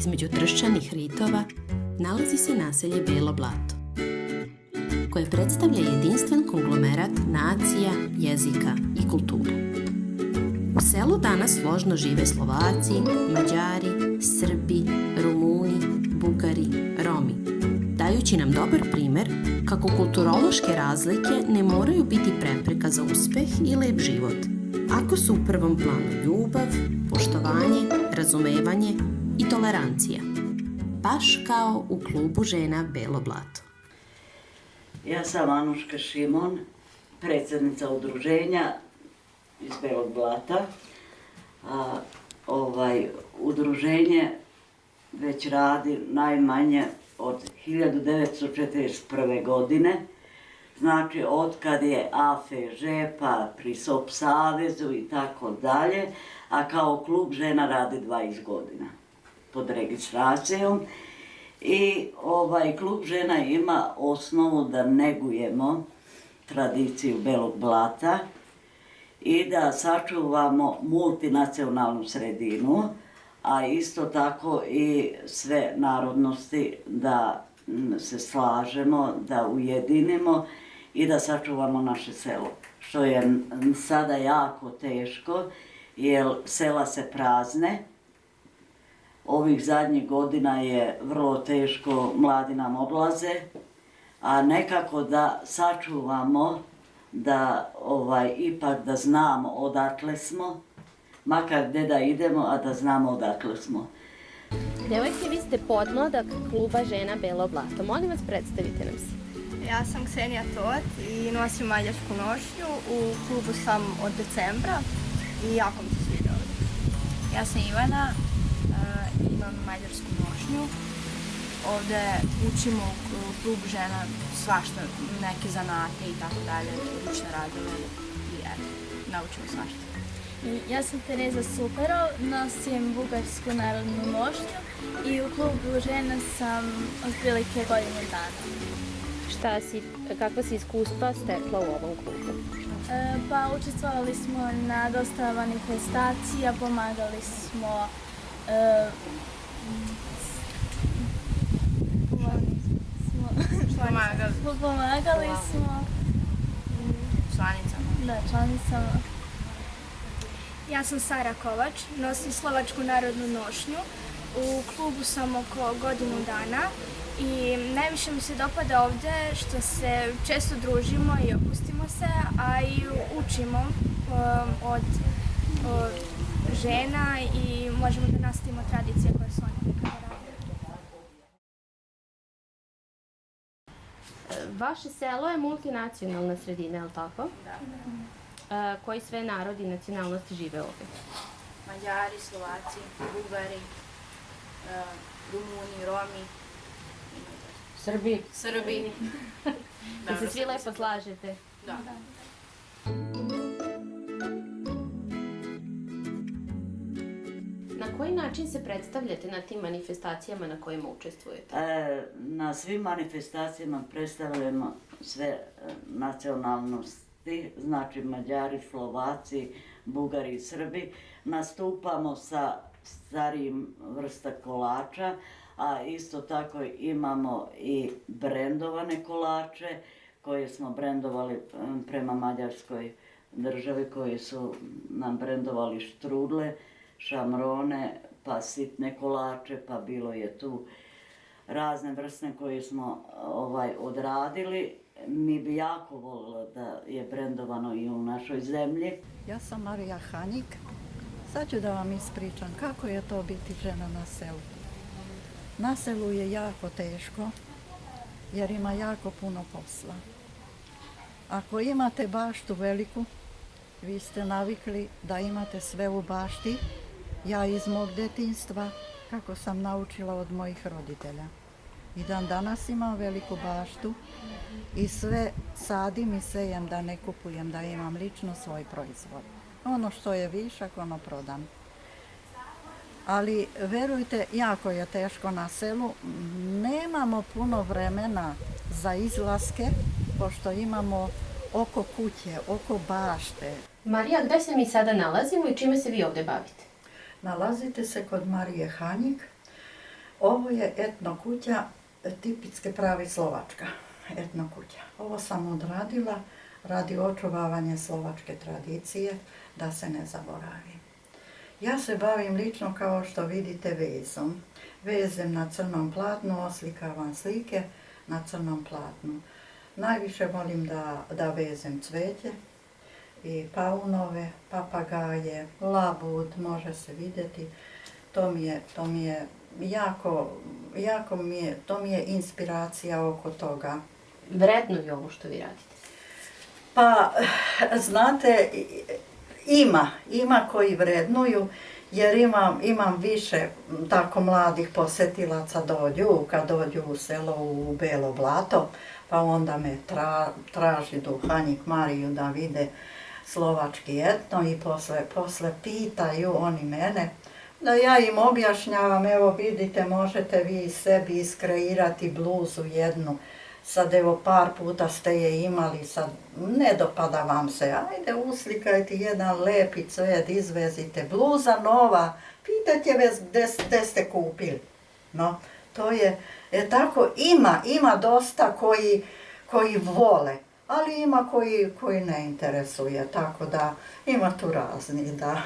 između tršćanih ritova, nalazi se naselje Belo Blato, koje predstavlja jedinstven konglomerat nacija, jezika i kulturu. U selu danas složno žive Slovaci, Mađari, Srbi, Rumuni, Bugari, Romi, dajući nam dobar primer kako kulturološke razlike ne moraju biti prepreka za uspeh i lep život, ako su u prvom planu ljubav, poštovanje, razumevanje i tolerancija. Baš kao u klubu žena Belo Blato. Ja sam Anuška Šimon, predsjednica udruženja iz Belog Blata. Udruženje već radi najmanje od 1941. godine. Znači, otkad je AFŽ, pa pri SOP savezu i tako dalje, a kao klub žena radi 20 godina pod registracijom. I klub žena ima osnovu da negujemo tradiciju Belog Blata i da sačuvamo multinacionalnu sredinu, a isto tako i sve narodnosti da se slažemo, da ujedinimo i da sačuvamo naše selo. Što je sada jako teško, jer sela se prazne. Ovih zadnjih godina je vrlo teško, mladi nam odlaze, a nekako da sačuvamo, da ipak da znamo odakle smo, makar gde da idemo, a da znamo odakle smo. Devojke, vi ste podmladak kluba žena Belo Blato. Molim vas, predstavite nam se. Ja sam Ksenija Tot i nosim mađarsku nošnju. U klubu sam od decembra i jako mi se sviđa ovdje. Ja sam Ivana, imam mađarsku nošnju. Ovde učimo u klubu žena svašta, neke zanate i tako dalje, ručne radove i naučimo svašta. Ja sam Tereza Superov, nosim bugarsku narodnu nošnju i u klubu žena sam otprilike godinu dana. Kakva si iskustva stekla u ovom klubu? Pa učestvovali smo na dosta manifestacija, pomagali smo članicama. Ja sam Sara Kovač, nosim slovačku narodnu nošnju. U klubu sam oko godinu dana i najviše mi se dopada ovde što se često družimo i opustimo se, a i učimo od žena i možemo da nastavimo tradicije koje su oni nekada radili. Vaše selo je multinacionalna sredina, je li tako? Da. Koji sve narodi i nacionalnosti žive ovdje? Mađari, Slovaci, Bugari, Rumuni, Romi. Srbi. Da se svi lepo slažete? Da. Na koji način se predstavljate na tim manifestacijama na kojima učestvujete? Na svim manifestacijama predstavljamo sve nacionalnosti, znači Mađari, Slovaci, Bugari i Srbi. Nastupamo sa starijim vrsta kolača, a isto tako imamo i brendovane kolače koje smo brendovali prema Mađarskoj državi, koji su nam brendovali štrudle, šamrone, pa sitne kolače, pa bilo je tu razne vrste koje smo odradili. Mi bi jako volilo da je brendovano i u našoj zemlji. Ja sam Marija Hanjik. Sad ću da vam ispričam kako je to biti žena na selu. Na selu je jako teško jer ima jako puno posla. Ako imate baštu veliku, vi ste navikli da imate sve u bašti. Ja iz mog detinjstva, kako sam naučila od mojih roditelja. I dan danas imam veliku baštu i sve sadim i sejem da ne kupujem, da imam lično svoj proizvod. Ono što je višak, ono prodam. Ali verujte, jako je teško na selu. Nemamo puno vremena za izlaske, pošto imamo oko kuće, oko bašte. Marija, gde se mi sada nalazimo i čime se vi ovde bavite? Nalazite se kod Marije Hanjik. Ovo je etno kuća, tipicke pravi slovačka etno kuća. Ovo sam odradila radi očuvavanja slovačke tradicije, da se ne zaboravi. Ja se bavim lično, kao što vidite, vezom. Vezem na crnom platnu, oslikavam slike na crnom platnu. Najviše volim da vezem cveće i paunove, papagaje, labud, može se vidjeti. To mi je to mi je inspiracija oko toga. Vrednuju ovo što vi radite? Pa, znate, ima koji vrednuju, jer imam više tako mladih posjetilaca kad dođu u selo u Belo Blato, pa onda me traži do Hanjik Mariju da vide slovački etno i posle pitaju oni mene, da ja im objašnjavam, evo vidite, možete vi sebi iskreirati bluzu jednu, sad evo par puta ste je imali, sad ne dopada vam se, ajde uslikajte jedan lepi cvet, izvezite, bluza nova, pitajte vas gde ste kupili. No, to je tako, ima dosta koji vole, ali ima koji ne interesuje, tako da ima tu raznih, da.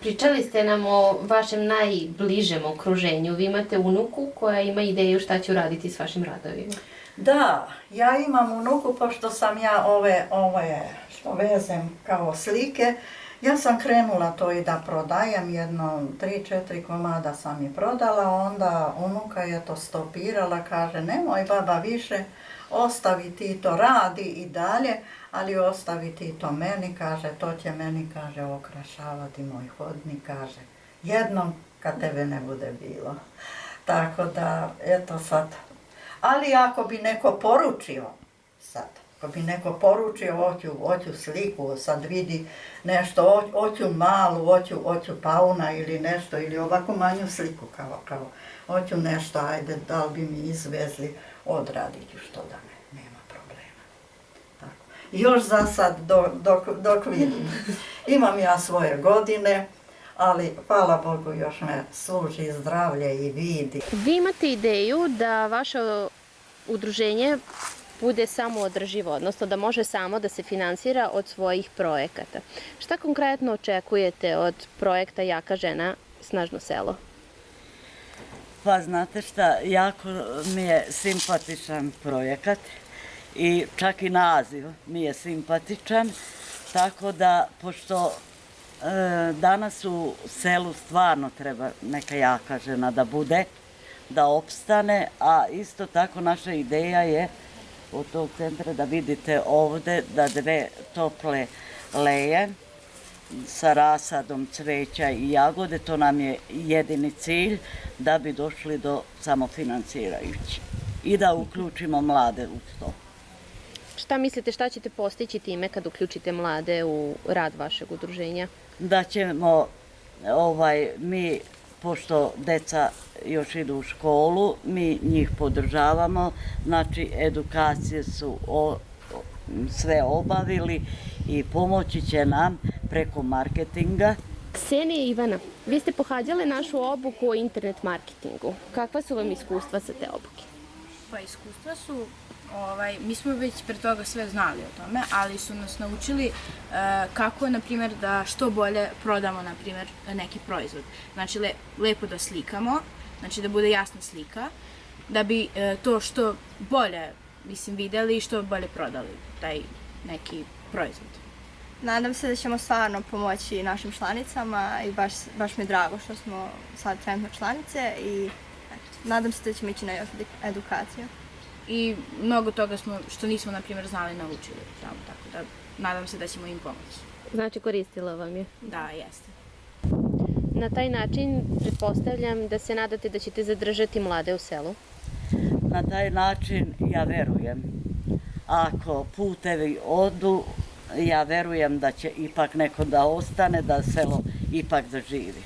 Pričali ste nam o vašem najbližem okruženju. Vi imate unuku koja ima ideju šta će uraditi s vašim radovima. Da, ja imam unuku, pošto sam ja ove što vezem kao slike, ja sam krenula to i da prodajem, jedno 3-4 komada sam i prodala, onda unuka je to stopirala, kaže nemoj baba više, ostavi ti to, radi i dalje, ali ostavi ti to meni, kaže, to će meni, kaže, okrašavati moj hodnik, kaže, jednom kad tebe ne bude bilo. Tako da, eto sad. Ali ako bi neko poručio sad, ako bi neko poručio, hoću sliku, sad vidi nešto, hoću malu, hoću pauna ili nešto, ili ovako manju sliku kao, hoću nešto, ajde, da li bi mi izvezli, odradit ću što da nema problema. Tako. Još za sad, dok vidim. Imam ja svoje godine, ali hvala Bogu još me služi zdravlje i vidi. Vi imate ideju da vaše udruženje bude samoodrživo, odnosno da može samo da se finansira od svojih projekata. Šta konkretno očekujete od projekta Jaka žena, snažno selo? Pa znate šta, jako mi je simpatičan projekat i čak i naziv mi je simpatičan, tako da, pošto danas u selu stvarno treba neka jaka žena da bude, da opstane, a isto tako naša ideja je od tog centra da vidite ovde da 2 tople leje sa rasadom cveća i jagode, to nam je jedini cilj da bi došli do samofinansirajući i da uključimo mlade u to. Šta mislite, šta ćete postići time kad uključite mlade u rad vašeg udruženja? Da ćemo, mi, pošto deca još idu u školu, mi njih podržavamo, znači edukacije su sve obavili i pomoći će nam preko marketinga. Ksenija i Ivana, vi ste pohađale našu obuku o internet marketingu. Kakva su vam iskustva sa te obuke? Pa iskustva su, mi smo već pre toga sve znali o tome, ali su nas naučili kako, na primjer, da što bolje prodamo, na primjer, neki proizvod. Znači, lepo da slikamo, znači da bude jasna slika, da bi to što bolje, videli i što bolje prodali taj neki proizvod. Nadam se da ćemo stvarno pomoći našim članicama i baš mi je drago što smo sad trenutno članice i nadam se da ćemo ići na još edukaciju. I mnogo toga što nismo, na primjer, znali, naučili tamo, tako da nadam se da ćemo im pomoći. Znači, koristila vam je? Da, jeste. Na taj način pretpostavljam da se nadate da ćete zadržati mlade u selu? Na taj način ja verujem. Ako putevi odu, ja verujem da će ipak neko da ostane, da selo ipak zaživi.